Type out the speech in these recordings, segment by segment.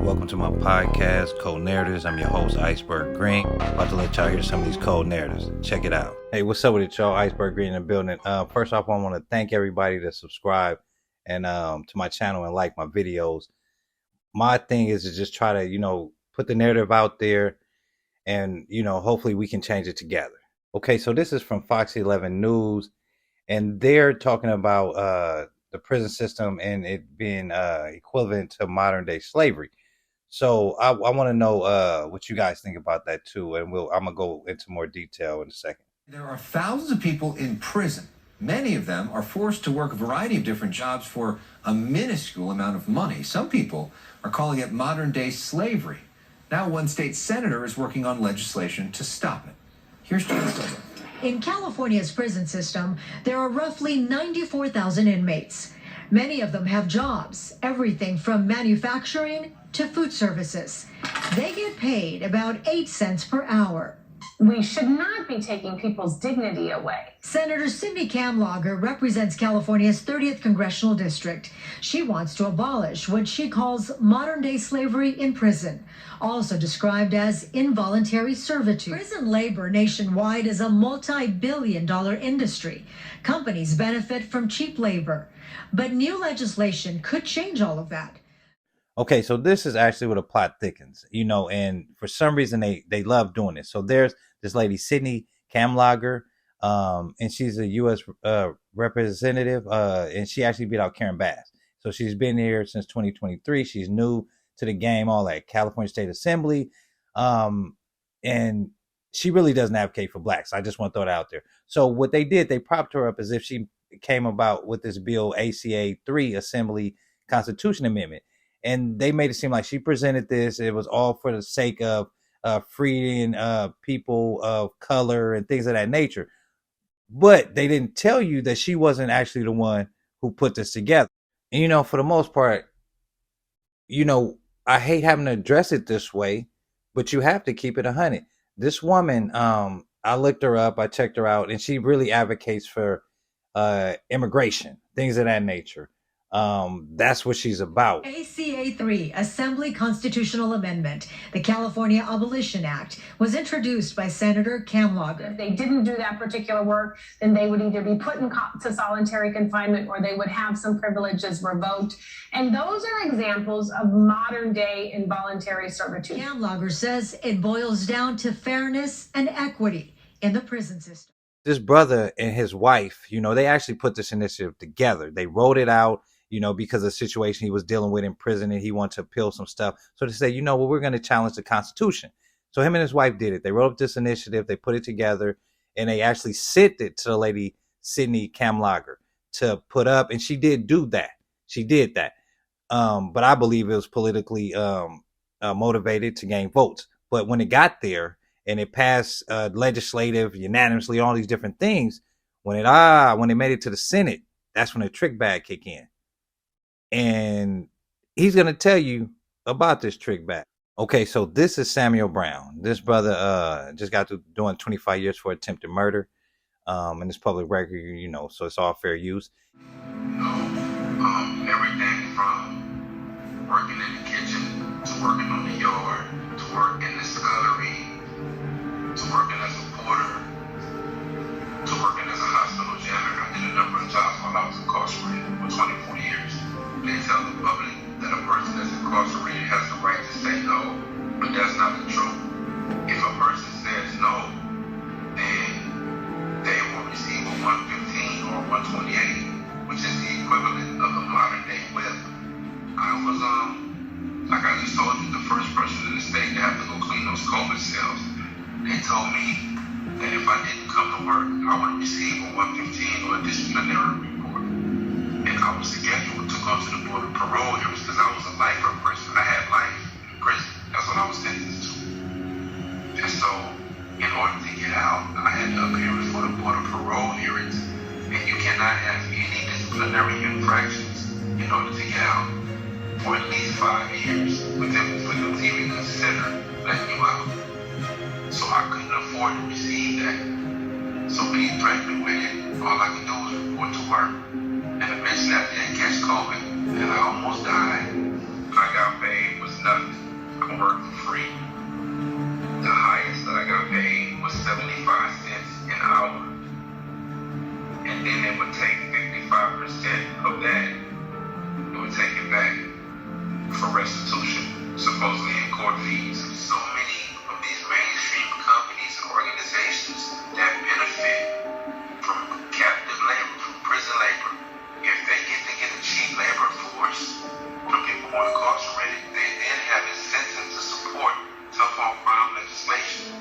welcome to my podcast, Cold Narratives. I'm your host, Iceberg Green. About to let y'all hear some of these cold narratives. Check it out. Hey, what's up with it, y'all? Iceberg Green in the building. First off, I want to thank everybody that subscribe and to my channel and like my videos. My thing is to just try to, put the narrative out there and, hopefully we can change it together. Okay, so this is from Fox 11 News, and they're talking about the prison system and it being equivalent to modern day slavery. So I want to know what you guys think about that too, and I'm gonna go into more detail in a second. There are thousands of people in prison. Many of them are forced to work a variety of different jobs for a minuscule amount of money. Some people are calling it modern day slavery. Now one state senator is working on legislation to stop it. Here's Jen Silver. In California's prison system, there are roughly 94,000 inmates. Many of them have jobs, everything from manufacturing to food services. They get paid about 8 cents per hour. We should not be taking people's dignity away. Senator Cindy Kamlager represents California's 30th Congressional District. She wants to abolish what she calls modern-day slavery in prison, also described as involuntary servitude. Prison labor nationwide is a multi-billion-dollar industry. Companies benefit from cheap labor, but new legislation could change all of that. Okay, so this is actually where the plot thickens, and for some reason they love doing this. So there's this lady, Cindy Kamlager, and she's a U.S. representative, and she actually beat out Karen Bass. So she's been here since 2023. She's new to the game, all that California State Assembly, and she really doesn't advocate for blacks. I just want to throw that out there. So what they did, they propped her up as if she came about with this bill, ACA 3 Assembly Constitution Amendment. And they made it seem like she presented this. It was all for the sake of freeing people of color and things of that nature. But they didn't tell you that she wasn't actually the one who put this together. And, for the most part, I hate having to address it this way, but you have to keep it 100. This woman, I looked her up, I checked her out, and she really advocates for immigration, things of that nature. That's what she's about. ACA 3, Assembly Constitutional Amendment, the California Abolition Act, was introduced by Senator Kamlager. If they didn't do that particular work, then they would either be put to solitary confinement or they would have some privileges revoked. And those are examples of modern day involuntary servitude. Kamlager says it boils down to fairness and equity in the prison system. This brother and his wife, they actually put this initiative together. They wrote it out, because of the situation he was dealing with in prison, and he wanted to appeal some stuff. So they say, we're going to challenge the Constitution. So him and his wife did it. They wrote up this initiative, they put it together, and they actually sent it to the lady, Cindy Kamlager, to put up. And she did do that. She did that. But I believe it was politically motivated to gain votes. But when it got there and it passed legislative unanimously, all these different things, when it made it to the Senate, that's when the trick bag kicked in. And he's going to tell you about this trick bag. Okay, so this is Samuel Brown. This brother just got to doing 25 years for attempted murder. And it's public record, so it's all fair use. Everything from working in the kitchen to working on the yard to work in the scullery to working as a porter to working as a hospital janitor. I did a number of jobs while I was incarcerated for 24 years. They tell the public that a person that's incarcerated has the right to say no, but that's not the truth. If a person says no, then they will receive a 115 or 128, which is the equivalent of a modern day whip. I was, like I just told you, the first person in the state to have to go clean those COVID cells. They told me that if I didn't come to work, I would receive a 115 or a disciplinary report. And I was scheduled to go to the board of parole here because I was a lifer person. I had life in prison. That's what I was sentenced to. And so, in order to get out, I had to appear before the board of parole hearings. And you cannot have any disciplinary infractions in order to get out for at least 5 years for them to even consider letting you out. So I couldn't afford to receive that. So being threatened with it, all I could do was report to work. And eventually I did catch COVID, and I almost died. I got paid was nothing. Constitution, supposedly in court fees. So many of these mainstream companies and organizations that benefit from captive labor, from prison labor, if they get to get a cheap labor force from people who are incarcerated, they then have incentives to support tough-on crime legislation.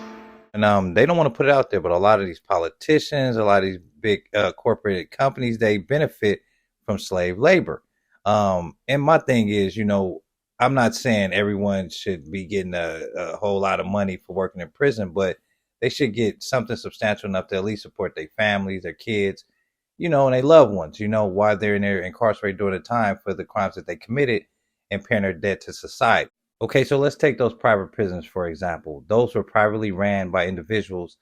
And they don't want to put it out there, but a lot of these politicians, a lot of these big corporate companies, they benefit from slave labor. And my thing is, I'm not saying everyone should be getting a whole lot of money for working in prison, but they should get something substantial enough to at least support their families, their kids, and their loved ones, while they're in there incarcerated during the time for the crimes that they committed and paying their debt to society. Okay, so let's take those private prisons, for example. Those were privately ran by individuals,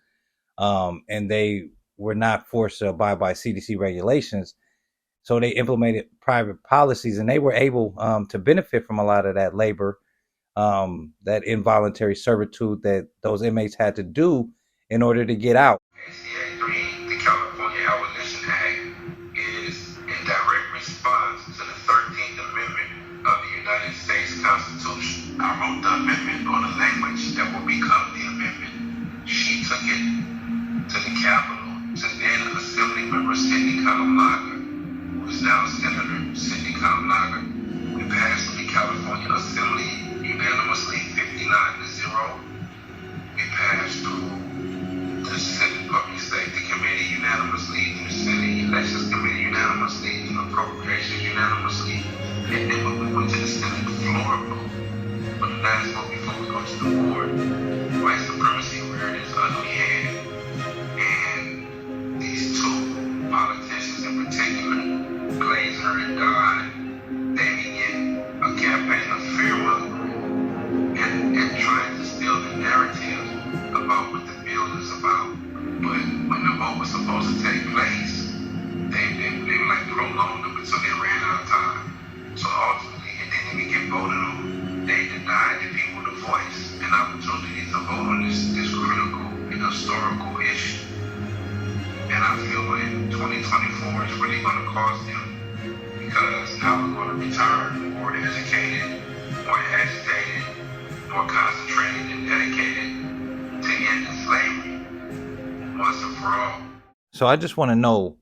and they were not forced to abide by CDC regulations. So they implemented private policies, and they were able to benefit from a lot of that labor, that involuntary servitude that those inmates had to do in order to get out. ACA 3, the California Abolition Act, is in direct response to the 13th Amendment of the United States Constitution. I wrote the amendment on the language that will become the amendment. She took it to the Capitol, to then Assembly Member Cindy Calamaga, who is now Senator Cindy Calamaga. We passed in the California Assembly unanimously 59-0. We passed through the Senate Public Safety Committee unanimously, through the Senate Elections Committee unanimously, through Appropriations unanimously. And then when we went to the Senate floor vote, for the last vote before we go to the board, white supremacy reared its ugly head. And these two politicians in particular, Glazer and Dodd, they began a campaign of fear-mongering and trying to steal the narrative about what the bill is about. But when the vote was supposed to take place, they like prolonged it until they ran out of time. So ultimately, it didn't even get voted on. They denied the people the voice and opportunity to vote on this critical and historical issue. And I feel like 2024 is really going to cost them, because now we're going to return more educated, more agitated, more concentrated and dedicated to ending slavery once and for all. So I just want to know,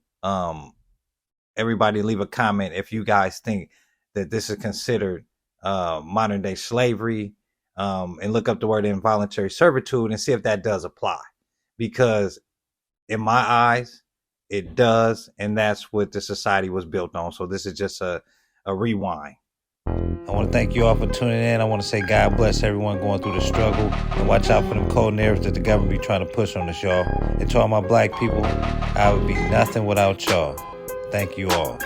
everybody leave a comment if you guys think that this is considered modern day slavery, and look up the word involuntary servitude and see if that does apply, because in my eyes it does, and that's what the society was built on. So this is just a rewind. I want to thank you all for tuning in. I want to say God bless everyone going through the struggle, and watch out for them cold narratives that the government be trying to push on us, y'all. And to all my black people, I would be nothing without y'all. Thank you all.